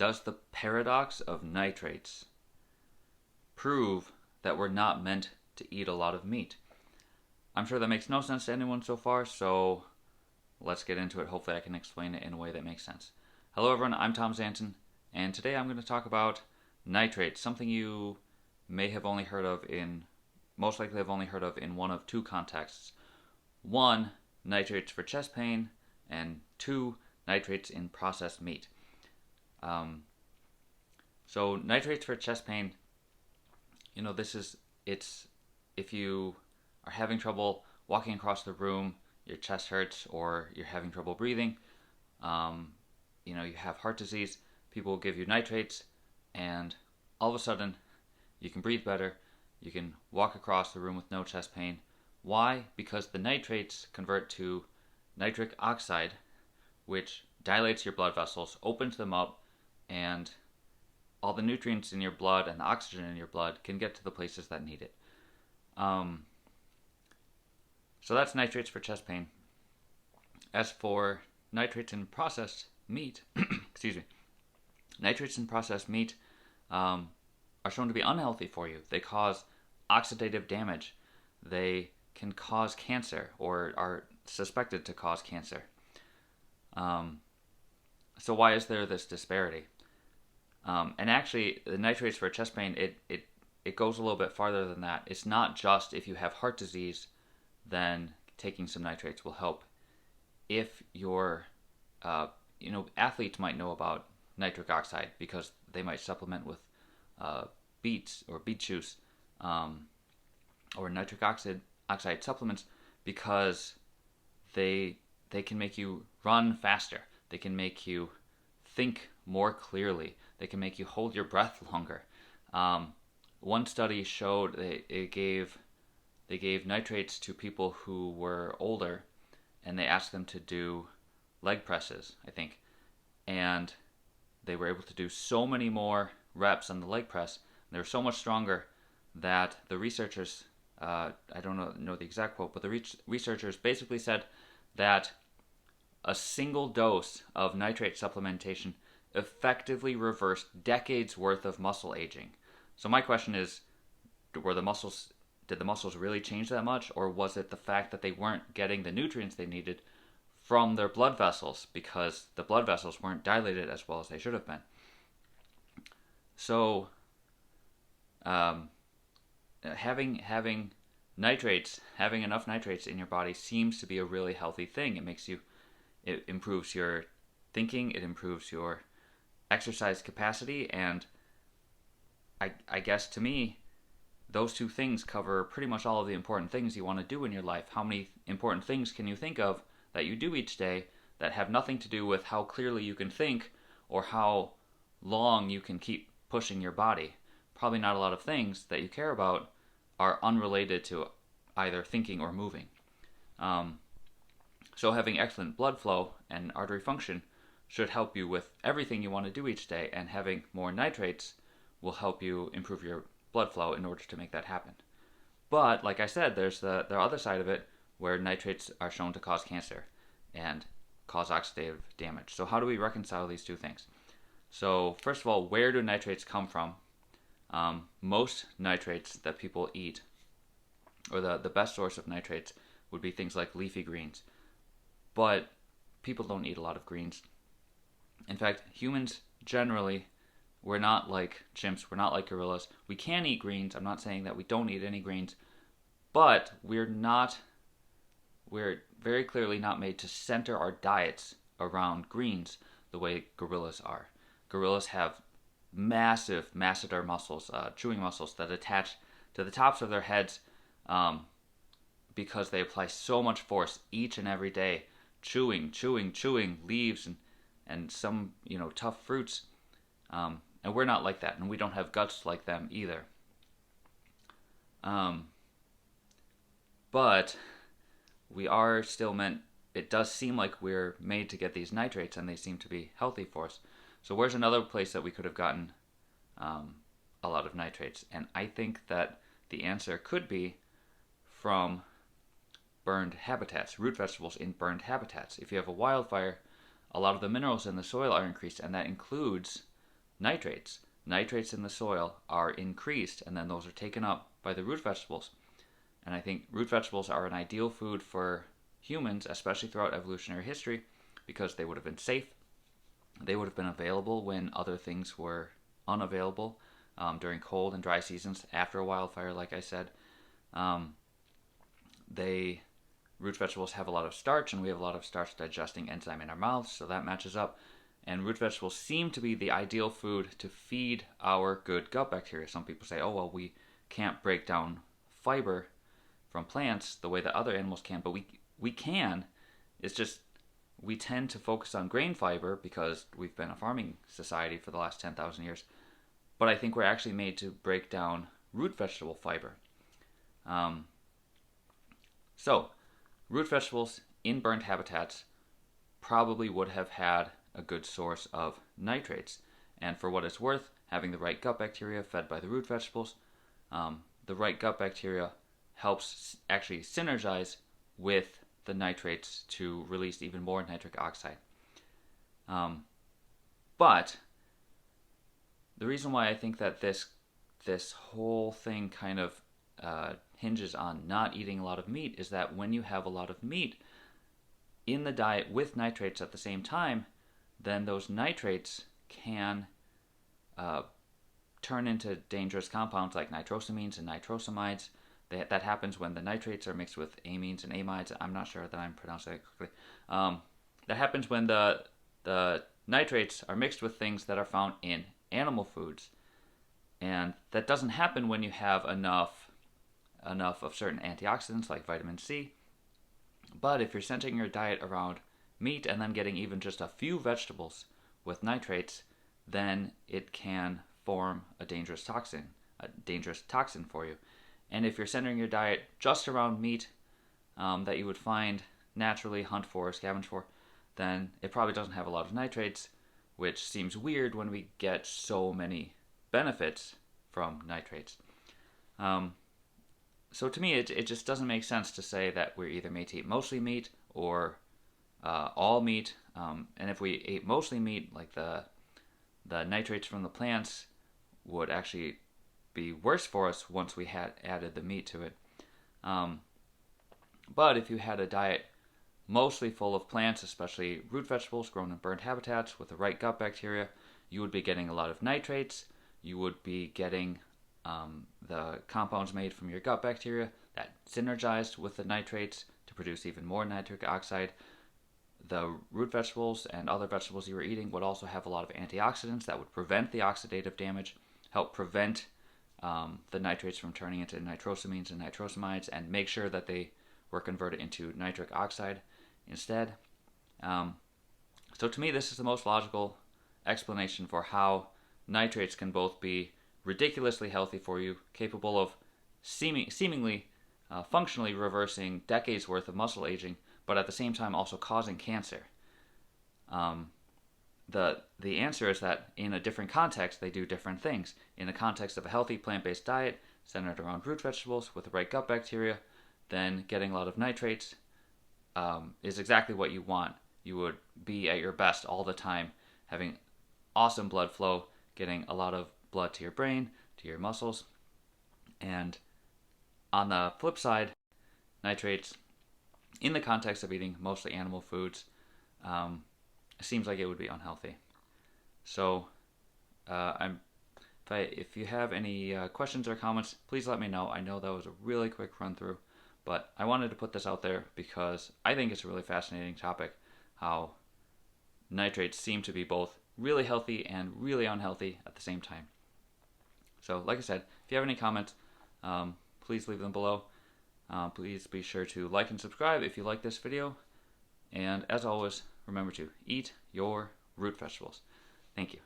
Does the paradox of nitrates prove that we're not meant to eat a lot of meat? I'm sure that makes no sense to anyone so far, so let's get into it. Hopefully I can explain it in a way that makes sense. Hello everyone, I'm Tom Zanton, and today I'm going to talk about nitrates, something you most likely have only heard of in one of two contexts. One, nitrates for chest pain, and two, nitrates in processed meat. So nitrates for chest pain, it's if you are having trouble walking across the room, your chest hurts, or you're having trouble breathing, you have heart disease, people will give you nitrates, and all of a sudden, you can breathe better, you can walk across the room with no chest pain. Why? Because the nitrates convert to nitric oxide, which dilates your blood vessels, opens them up, and all the nutrients in your blood and the oxygen in your blood can get to the places that need it. So that's nitrates for chest pain. As for nitrates in processed meat, nitrates in processed meat are shown to be unhealthy for you. They cause oxidative damage. They can cause cancer, or are suspected to cause cancer. So why is there this disparity? And actually, the nitrates for chest pain, it goes a little bit farther than that. It's not just if you have heart disease, then taking some nitrates will help. If you're, athletes might know about nitric oxide because they might supplement with beets or beet juice, or nitric oxide supplements, because they can make you run faster. They can make you think more clearly. They can make you hold your breath longer. One study showed they gave nitrates to people who were older, and they asked them to do leg presses, I think, and they were able to do so many more reps on the leg press. They were so much stronger that the researchers, I don't know the exact quote, but the researchers basically said that a single dose of nitrate supplementation effectively reversed decades worth of muscle aging. So my question is, did the muscles really change that much, or was it the fact that they weren't getting the nutrients they needed from their blood vessels because the blood vessels weren't dilated as well as they should have been? So having enough nitrates in your body seems to be a really healthy thing. It improves your thinking, it improves your exercise capacity, and I guess to me, those two things cover pretty much all of the important things you want to do in your life. How many important things can you think of that you do each day that have nothing to do with how clearly you can think or how long you can keep pushing your body? Probably not a lot of things that you care about are unrelated to either thinking or moving. So having excellent blood flow and artery function should help you with everything you want to do each day, and having more nitrates will help you improve your blood flow in order to make that happen. But like I said, there's the other side of it where nitrates are shown to cause cancer and cause oxidative damage. So how do we reconcile these two things? So first of all, where do nitrates come from? Most nitrates that people eat, or the best source of nitrates, would be things like leafy greens. But people don't eat a lot of greens. In fact, humans generally, we're not like chimps, we're not like gorillas. We can eat greens. I'm not saying that we don't eat any greens, but we're very clearly not made to center our diets around greens the way gorillas are. Gorillas have massive masseter muscles, chewing muscles that attach to the tops of their heads, because they apply so much force each and every day, chewing leaves and some tough fruits. And we're not like that, and we don't have guts like them either. But we are still meant, it does seem like we're made to get these nitrates, and they seem to be healthy for us. So where's another place that we could have gotten a lot of nitrates? And I think that the answer could be from burned habitats, root vegetables in burned habitats. If you have a wildfire, a lot of the minerals in the soil are increased, and that includes nitrates. Nitrates in the soil are increased, and then those are taken up by the root vegetables. And I think root vegetables are an ideal food for humans, especially throughout evolutionary history, because they would have been safe. They would have been available when other things were unavailable, during cold and dry seasons after a wildfire, like I said. Root vegetables have a lot of starch, and we have a lot of starch digesting enzyme in our mouths, so that matches up. And root vegetables seem to be the ideal food to feed our good gut bacteria. Some people say, oh, well, we can't break down fiber from plants the way that other animals can, but we can. It's just we tend to focus on grain fiber because we've been a farming society for the last 10,000 years. But I think we're actually made to break down root vegetable fiber. So, root vegetables in burnt habitats probably would have had a good source of nitrates. And for what it's worth, having the right gut bacteria fed by the root vegetables, the right gut bacteria helps actually synergize with the nitrates to release even more nitric oxide. But the reason why I think that this whole thing kind of hinges on not eating a lot of meat is that when you have a lot of meat in the diet with nitrates at the same time, then those nitrates can turn into dangerous compounds like nitrosamines and nitrosamides. That happens when the nitrates are mixed with amines and amides. I'm not sure that I'm pronouncing it correctly. That happens when the nitrates are mixed with things that are found in animal foods. And that doesn't happen when you have enough of certain antioxidants like vitamin C. But if you're centering your diet around meat and then getting even just a few vegetables with nitrates, then it can form a dangerous toxin for you. And if you're centering your diet just around meat that you would find naturally, hunt for, scavenge for, then it probably doesn't have a lot of nitrates, which seems weird when we get so many benefits from nitrates. So to me, it just doesn't make sense to say that we're either made to eat mostly meat or all meat. And if we ate mostly meat, like the nitrates from the plants would actually be worse for us once we had added the meat to it. But if you had a diet mostly full of plants, especially root vegetables grown in burnt habitats with the right gut bacteria, you would be getting a lot of nitrates. You would be getting the compounds made from your gut bacteria that synergized with the nitrates to produce even more nitric oxide. The root vegetables and other vegetables you were eating would also have a lot of antioxidants that would prevent the oxidative damage, help prevent the nitrates from turning into nitrosamines and nitrosamides, and make sure that they were converted into nitric oxide instead. So to me, this is the most logical explanation for how nitrates can both be ridiculously healthy for you, capable of seemingly functionally reversing decades worth of muscle aging, but at the same time also causing cancer. The answer is that in a different context, they do different things. In the context of a healthy plant-based diet centered around root vegetables with the right gut bacteria, then getting a lot of nitrates is exactly what you want. You would be at your best all the time, having awesome blood flow, getting a lot of blood to your brain, to your muscles. And on the flip side, nitrates, in the context of eating mostly animal foods, it seems like it would be unhealthy. So, if you have any questions or comments, please let me know. I know that was a really quick run through, but I wanted to put this out there because I think it's a really fascinating topic, how nitrates seem to be both really healthy and really unhealthy at the same time. So, like I said, if you have any comments, please leave them below. Please be sure to like and subscribe if you like this video. And as always, remember to eat your root vegetables. Thank you.